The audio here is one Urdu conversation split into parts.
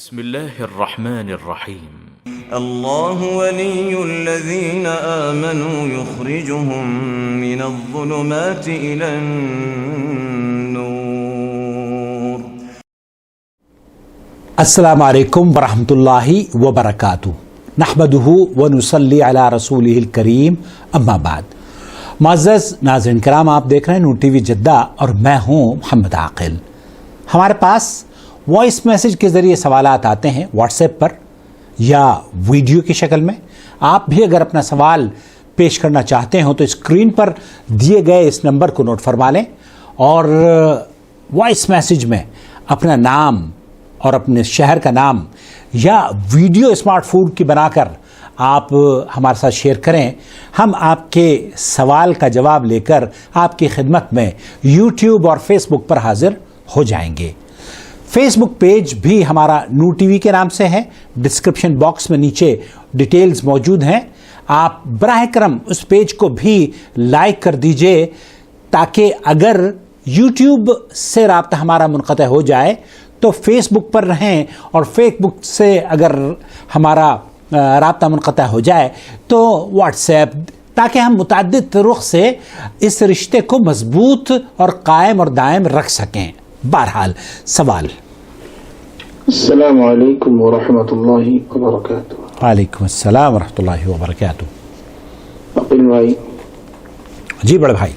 بسم الله الرحمن الرحيم الله ولي الذين آمنوا يخرجهم من الظلمات إلى النور. السلام علیکم ورحمۃ اللہ وبرکاتہ. نحمدہ ونصلی علی رسولہ الکریم، اما بعد. معزز ناظرین کرام، آپ دیکھ رہے ہیں نور ٹی وی جدہ اور میں ہوں محمد عاقل. ہمارے پاس وائس میسج کے ذریعے سوالات آتے ہیں واٹس ایپ پر یا ویڈیو کی شکل میں. آپ بھی اگر اپنا سوال پیش کرنا چاہتے ہوں تو اسکرین پر دیے گئے اس نمبر کو نوٹ فرما لیں اور وائس میسج میں اپنا نام اور اپنے شہر کا نام یا ویڈیو اسمارٹ فون کی بنا کر آپ ہمارے ساتھ شیئر کریں. ہم آپ کے سوال کا جواب لے کر آپ کی خدمت میں یوٹیوب اور فیس بک پر حاضر ہو جائیں گے. فیس بک پیج بھی ہمارا نور ٹی وی کے نام سے ہے. ڈسکرپشن باکس میں نیچے ڈیٹیلز موجود ہیں. آپ براہ کرم اس پیج کو بھی لائک کر دیجئے تاکہ اگر یوٹیوب سے رابطہ ہمارا منقطع ہو جائے تو فیس بک پر رہیں، اور فیس بک سے اگر ہمارا رابطہ منقطع ہو جائے تو واٹس ایپ، تاکہ ہم متعدد رخ سے اس رشتے کو مضبوط اور قائم اور دائم رکھ سکیں. بہرحال سوال. السلام علیکم ورحمۃ اللہ وبرکاتہ. وعلیکم السلام ورحمۃ اللہ وبرکاتہ. عقیل بھائی. جی بڑے بھائی.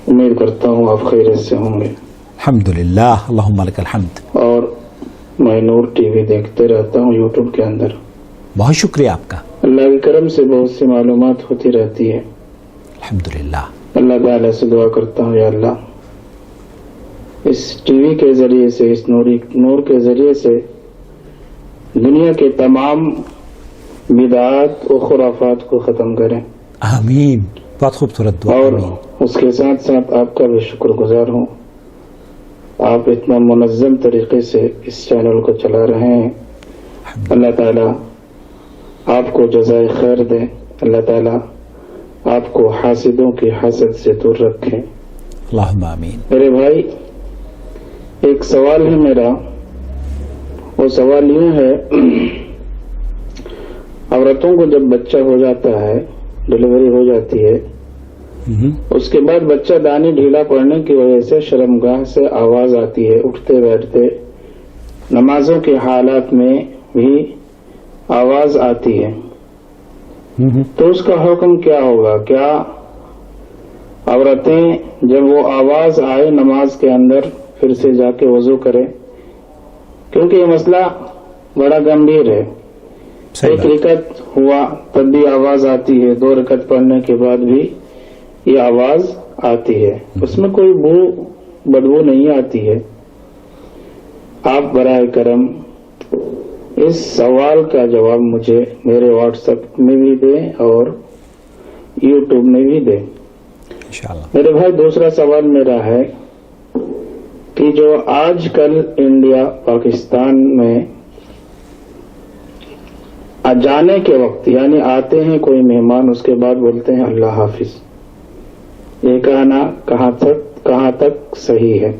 امید کرتا ہوں آپ خیریت سے ہوں گے. الحمدللہ، اللہم لک الحمد. اور میں نور ٹی وی دیکھتے رہتا ہوں یوٹیوب کے اندر. بہت شکریہ آپ کا. اللہ کے کرم سے بہت سی معلومات ہوتی رہتی ہے. الحمدللہ. اللہ تعالیٰ سے دعا کرتا ہوں، یا اللہ اس ٹی وی کے ذریعے سے، اس نور کے ذریعے سے دنیا کے تمام بدعات و خرافات کو ختم کریں. آمین. بہت خوبصورت دعا. اور آمین. اس کے ساتھ ساتھ آپ کا بھی شکر گزار ہوں. آپ اتنا منظم طریقے سے اس چینل کو چلا رہے ہیں. اللہ تعالیٰ آپ کو جزائے خیر دے. اللہ تعالیٰ آپ کو حاسدوں کی حسد سے دور رکھیں. اللہم آمین. میرے بھائی، ایک سوال ہے میرا. وہ سوال یوں ہے، عورتوں کو جب بچہ ہو جاتا ہے، ڈلیوری ہو جاتی ہے، اس کے بعد بچہ دانی ڈھیلا پڑنے کی وجہ سے شرمگاہ سے آواز آتی ہے، اٹھتے بیٹھتے نمازوں کے حالات میں بھی آواز آتی ہے، تو اس کا حکم کیا ہوگا؟ کیا عورتیں جب وہ آواز آئے نماز کے اندر پھر سے جا کے وضو کرے؟ کیونکہ یہ مسئلہ بڑا گمبھیر ہے. ایک رکعت ہوا تب بھی آواز آتی ہے، 2 رکعت پڑھنے کے بعد بھی یہ آواز آتی ہے. اس میں کوئی بدبو نہیں آتی ہے. آپ برائے کرم اس سوال کا جواب مجھے میرے واٹس ایپ میں بھی دیں اور یوٹیوب میں بھی دیں. میرے بھائی، دوسرا سوال میرا ہے کہ جو آج کل انڈیا پاکستان میں جانے کے وقت، یعنی آتے ہیں کوئی مہمان، اس کے بعد بولتے ہیں اللہ حافظ، یہ کہنا کہاں تک صحیح ہے؟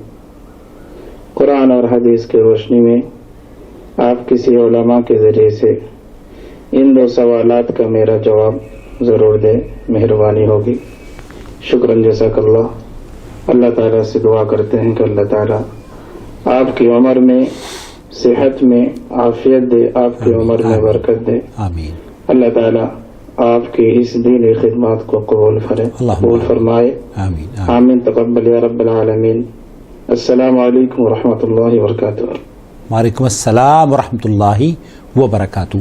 قرآن اور حدیث کی روشنی میں آپ کسی علماء کے ذریعے سے ان 2 سوالات کا میرا جواب ضرور دیں، مہربانی ہوگی. شکراً، جزاک اللہ. اللہ تعالیٰ سے دعا کرتے ہیں کہ اللہ تعالیٰ آپ کی عمر میں، صحت میں عافیت دے، آپ کی عمر میں برکت دے. آمین. اللہ تعالیٰ آپ کی اس دینی خدمات کو قبول فرمائے. آمین. آمین. تقبل یا رب العالمین. السلام علیکم ورحمۃ اللہ وبرکاتہ. وعلیکم السلام ورحمۃ اللہ وبرکاتہ.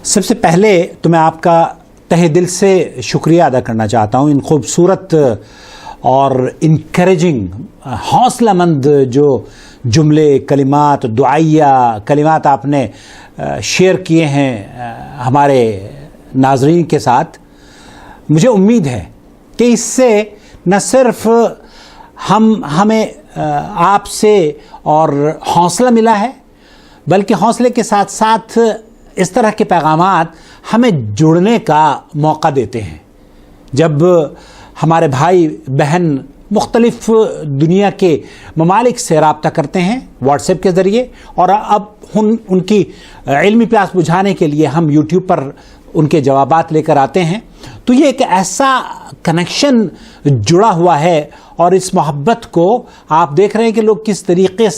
سب سے پہلے تو میں آپ کا تہ دل سے شکریہ ادا کرنا چاہتا ہوں. ان خوبصورت اور انکریجنگ، حوصلہ مند جو جملے، کلمات، دعائیہ کلمات آپ نے شیئر کیے ہیں ہمارے ناظرین کے ساتھ، مجھے امید ہے کہ اس سے نہ صرف ہمیں آپ سے اور حوصلہ ملا ہے، بلکہ حوصلے کے ساتھ ساتھ اس طرح کے پیغامات ہمیں جڑنے کا موقع دیتے ہیں. جب ہمارے بھائی بہن مختلف دنیا کے ممالک سے رابطہ کرتے ہیں واٹس ایپ کے ذریعے، اور اب ان کی علمی پیاس بجھانے کے لیے ہم یوٹیوب پر ان کے جوابات لے کر آتے ہیں. تو یہ ایک ایسا کنیکشن جڑا ہوا ہے، اور اس محبت کو آپ دیکھ رہے ہیں کہ لوگ کس طریقے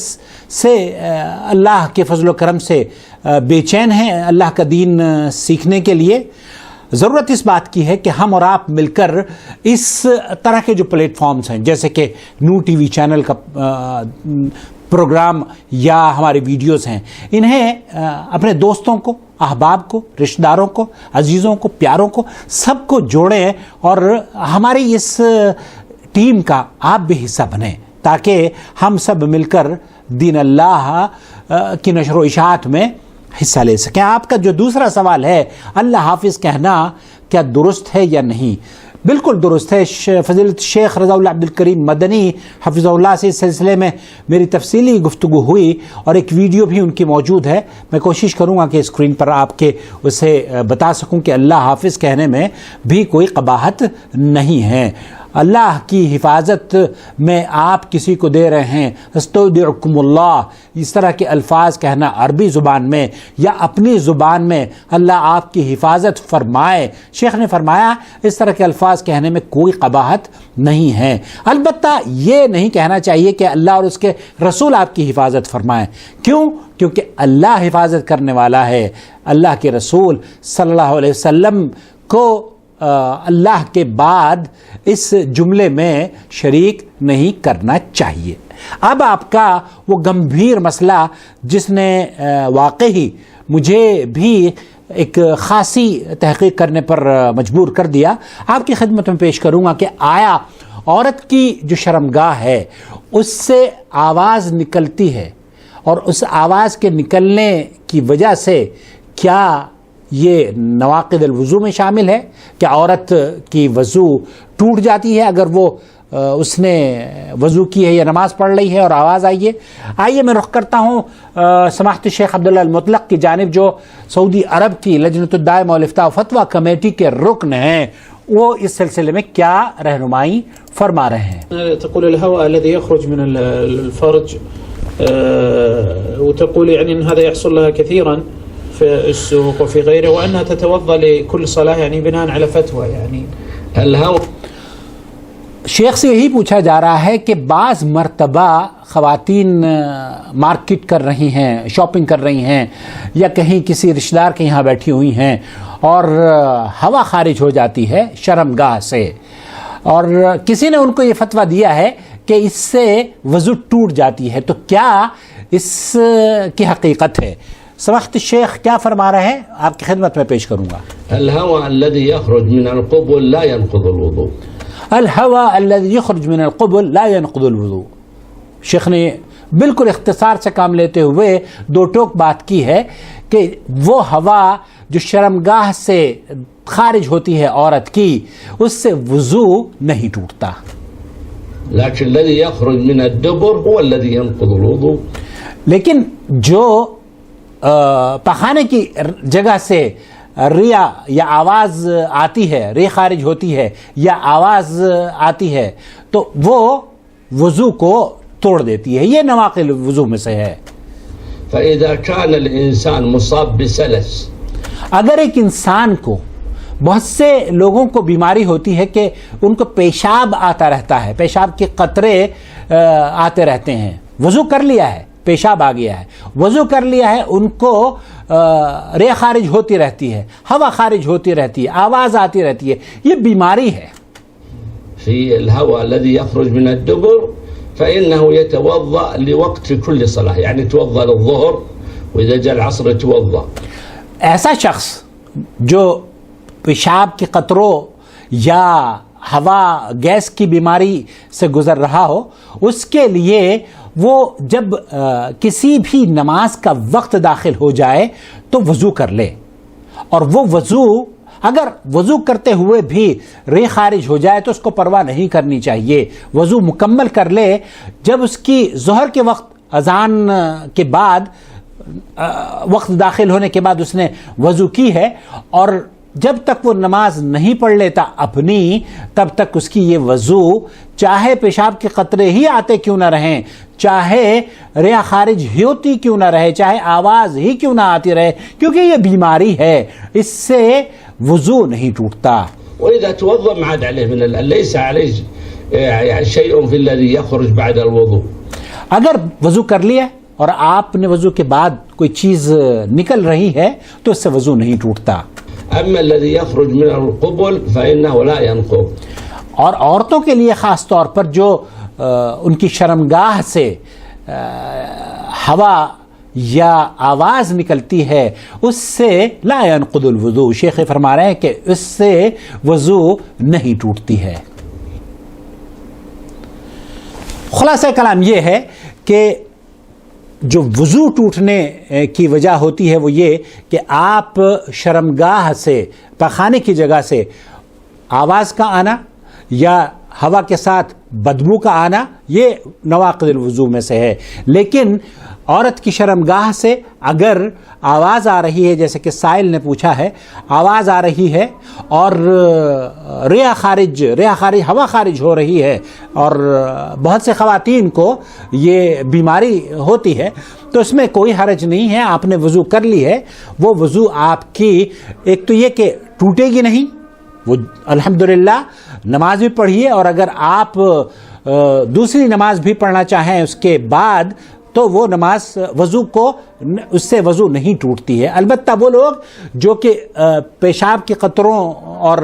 سے اللہ کے فضل و کرم سے بے چین ہیں اللہ کا دین سیکھنے کے لیے. ضرورت اس بات کی ہے کہ ہم اور آپ مل کر اس طرح کے جو پلیٹ فارمز ہیں، جیسے کہ نو ٹی وی چینل کا پروگرام یا ہمارے ویڈیوز ہیں، انہیں اپنے دوستوں کو، احباب کو، رشتہ داروں کو، عزیزوں کو، پیاروں کو، سب کو جوڑیں، اور ہماری اس ٹیم کا آپ بھی حصہ بنیں، تاکہ ہم سب مل کر دین اللہ کی نشر و اشاعت میں حصہ لے سکیں. آپ کا جو دوسرا سوال ہے اللہ حافظ کہنا کیا درست ہے یا نہیں؟ بالکل درست ہے. فضیلت شیخ رضا اللہ عبد الکریم مدنی حفظہ اللہ سے اس سلسلے میں میری تفصیلی گفتگو ہوئی، اور ایک ویڈیو بھی ان کی موجود ہے. میں کوشش کروں گا کہ اسکرین پر آپ کے اسے بتا سکوں کہ اللہ حافظ کہنے میں بھی کوئی قباحت نہیں ہے. اللہ کی حفاظت میں آپ کسی کو دے رہے ہیں استودعکم اللہ، اس طرح کے الفاظ کہنا عربی زبان میں یا اپنی زبان میں اللہ آپ کی حفاظت فرمائے. شیخ نے فرمایا اس طرح کے الفاظ کہنے میں کوئی قباحت نہیں ہے. البتہ یہ نہیں کہنا چاہیے کہ اللہ اور اس کے رسول آپ کی حفاظت فرمائیں. کیوں؟ کیونکہ اللہ حفاظت کرنے والا ہے. اللہ کے رسول صلی اللہ علیہ وسلم کو اللہ کے بعد اس جملے میں شریک نہیں کرنا چاہیے. اب آپ کا وہ گمبھیر مسئلہ جس نے واقعی مجھے بھی ایک خاصی تحقیق کرنے پر مجبور کر دیا، آپ کی خدمت میں پیش کروں گا کہ آیا عورت کی جو شرمگاہ ہے اس سے آواز نکلتی ہے، اور اس آواز کے نکلنے کی وجہ سے کیا یہ نواقض الوضو میں شامل ہے؟ کیا عورت کی وضو ٹوٹ جاتی ہے اگر وہ اس نے وضو کی ہے یا نماز پڑھ رہی ہے اور آواز آئی ہے؟ آئیے میں رخ کرتا ہوں سماحت شیخ عبداللہ المطلق کی جانب، جو سعودی عرب کی لجنۃ الدائمہ والافتاء و فتویٰ کمیٹی کے رکن ہیں. وہ اس سلسلے میں کیا رہنمائی فرما رہے ہیں؟ تقول الهواء الذي يخرج من الفرج، وتقول يعني ان هذا يحصل لها كثيرا في السوق وفي غيره، وأنها تتوضأ لكل صلاة، يعني بناء على فتوى. يعني الهوى شیخ سے یہی پوچھا جا رہا ہے کہ بعض مرتبہ خواتین مارکیٹ کر رہی ہیں، شاپنگ کر رہی ہیں، یا کہیں کسی رشتہ دار کے یہاں بیٹھی ہوئی ہیں، اور ہوا خارج ہو جاتی ہے شرمگاہ سے، اور کسی نے ان کو یہ فتویٰ دیا ہے کہ اس سے وضو ٹوٹ جاتی ہے. تو کیا اس کی حقیقت ہے؟ سماحت الشیخ کیا فرما رہے ہیں؟ آپ کی خدمت میں پیش کروں گا. الهواء الذي يخرج من القبل لا ينقض الوضوء. الهواء الذي يخرج من القبل لا ينقض الوضوء. شیخ نے بالکل اختصار سے کام لیتے ہوئے دو ٹوک بات کی ہے کہ وہ ہوا جو شرمگاہ سے خارج ہوتی ہے عورت کی، اس سے وضو نہیں ٹوٹتا. لكن الذي يخرج من الدبر هو الذي ينقض الوضوء. لیکن جو پخانے کی جگہ سے ریا یا آواز آتی ہے، ری خارج ہوتی ہے یا آواز آتی ہے، تو وہ وضو کو توڑ دیتی ہے. یہ نواقض وضو میں سے ہے. فإذا كان الإنسان مصاب بسلس، اگر ایک انسان کو، بہت سے لوگوں کو بیماری ہوتی ہے کہ ان کو پیشاب آتا رہتا ہے، پیشاب کے قطرے آتے رہتے ہیں، وضو کر لیا ہے، پیشاب آ گیا ہے، وضو کر لیا ہے، ان کو رے خارج ہوتی رہتی ہے، ہوا خارج ہوتی رہتی ہے، آواز آتی رہتی ہے، یہ بیماری ہے. في الهواء الذي يخرج من الدبر فإنه يتوضأ لوقت كل صلاة، يعني يتوضأ للظهر وإذا جاء العصر يتوضأ. ایسا شخص جو پیشاب کے قطروں یا ہوا گیس کی بیماری سے گزر رہا ہو، اس کے لیے وہ جب کسی بھی نماز کا وقت داخل ہو جائے تو وضو کر لے، اور وہ وضو اگر وضو کرتے ہوئے بھی ری خارج ہو جائے تو اس کو پرواہ نہیں کرنی چاہیے، وضو مکمل کر لے. جب اس کی ظہر کے وقت اذان کے بعد وقت داخل ہونے کے بعد اس نے وضو کی ہے اور جب تک وہ نماز نہیں پڑھ لیتا اپنی، تب تک اس کی یہ وضو چاہے پیشاب کے قطرے ہی آتے کیوں نہ رہیں، چاہے ریا خارج ہی ہوتی کیوں نہ رہے، چاہے آواز ہی کیوں نہ آتی رہے، کیونکہ یہ بیماری ہے، اس سے وضو نہیں ٹوٹتا۔ وإذا توضأ ما عاد عليه ليس عليه شيء في الذي يخرج بعد الوضوء۔ اگر وضو کر لیا اور آپ نے وضو کے بعد کوئی چیز نکل رہی ہے تو اس سے وضو نہیں ٹوٹتا۔ أما الذي يخرج من القبل فإنه لا ينقض۔ اور عورتوں کے لیے خاص طور پر جو ان کی شرمگاہ سے ہوا یا آواز نکلتی ہے، اس سے لا ينقض الوضو، شیخ فرما رہے ہیں کہ اس سے وضو نہیں ٹوٹتی ہے۔ خلاصہ کلام یہ ہے کہ جو وضو ٹوٹنے کی وجہ ہوتی ہے وہ یہ کہ آپ شرمگاہ سے، پخانے کی جگہ سے آواز کا آنا یا ہوا کے ساتھ بدبو کا آنا، یہ نواقض الوضو میں سے ہے۔ لیکن عورت کی شرمگاہ سے اگر آواز آ رہی ہے، جیسے کہ سائل نے پوچھا ہے، آواز آ رہی ہے اور ریا خارج ہوا خارج ہو رہی ہے، اور بہت سے خواتین کو یہ بیماری ہوتی ہے، تو اس میں کوئی حرج نہیں ہے، آپ نے وضو کر لی ہے، وہ وضو آپ کی ایک تو یہ کہ ٹوٹے گی نہیں، وہ الحمدللہ نماز بھی پڑھیے، اور اگر آپ دوسری نماز بھی پڑھنا چاہیں اس کے بعد تو وہ نماز وضو کو اس سے وضو نہیں ٹوٹتی ہے۔ البتہ وہ لوگ جو کہ پیشاب کے قطروں اور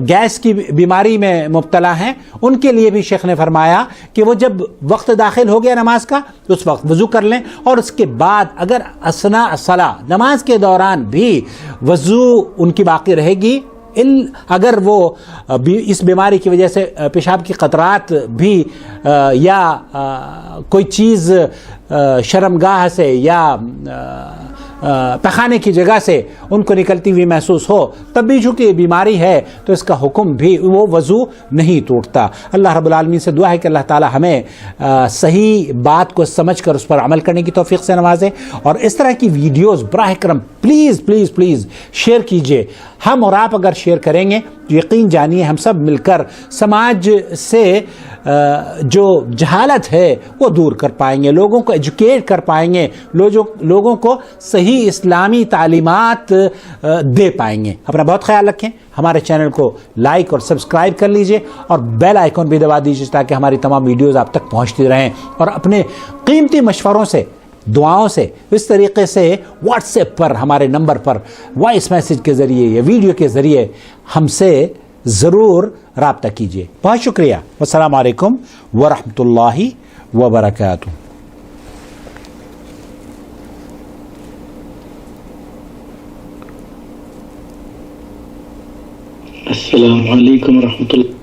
گیس کی بیماری میں مبتلا ہیں، ان کے لیے بھی شیخ نے فرمایا کہ وہ جب وقت داخل ہو گیا نماز کا اس وقت وضو کر لیں، اور اس کے بعد اگر اثناء الصلاۃ نماز کے دوران بھی وضو ان کی باقی رہے گی، اگر وہ اس بیماری کی وجہ سے پیشاب کی قطرات بھی یا کوئی چیز شرمگاہ سے یا پخانے کی جگہ سے ان کو نکلتی ہوئی محسوس ہو، تب بھی چونکہ بیماری ہے تو اس کا حکم بھی وہ وضو نہیں ٹوٹتا۔ اللہ رب العالمین سے دعا ہے کہ اللہ تعالی ہمیں صحیح بات کو سمجھ کر اس پر عمل کرنے کی توفیق سے نوازے، اور اس طرح کی ویڈیوز براہ کرم پلیز پلیز پلیز شیئر کیجئے۔ ہم اور آپ اگر شیئر کریں گے تو یقین جانیے ہم سب مل کر سماج سے جو جہالت ہے وہ دور کر پائیں گے، لوگوں کو ایجوکیٹ کر پائیں گے، لوگوں کو صحیح اسلامی تعلیمات دے پائیں گے۔ اپنا بہت خیال رکھیں، ہمارے چینل کو لائک اور سبسکرائب کر لیجئے، اور بیل آئیکن بھی دبا دیجئے تاکہ ہماری تمام ویڈیوز آپ تک پہنچتی رہیں، اور اپنے قیمتی مشوروں سے، دعاؤں سے اس طریقے سے واٹس ایپ پر ہمارے نمبر پر وائس میسیج کے ذریعے یا ویڈیو کے ذریعے ہم سے ضرور رابطہ کیجیے۔ بہت شکریہ، والسلام علیکم ورحمۃ اللہ وبرکاتہ۔ السلام علیکم ورحمۃ اللہ۔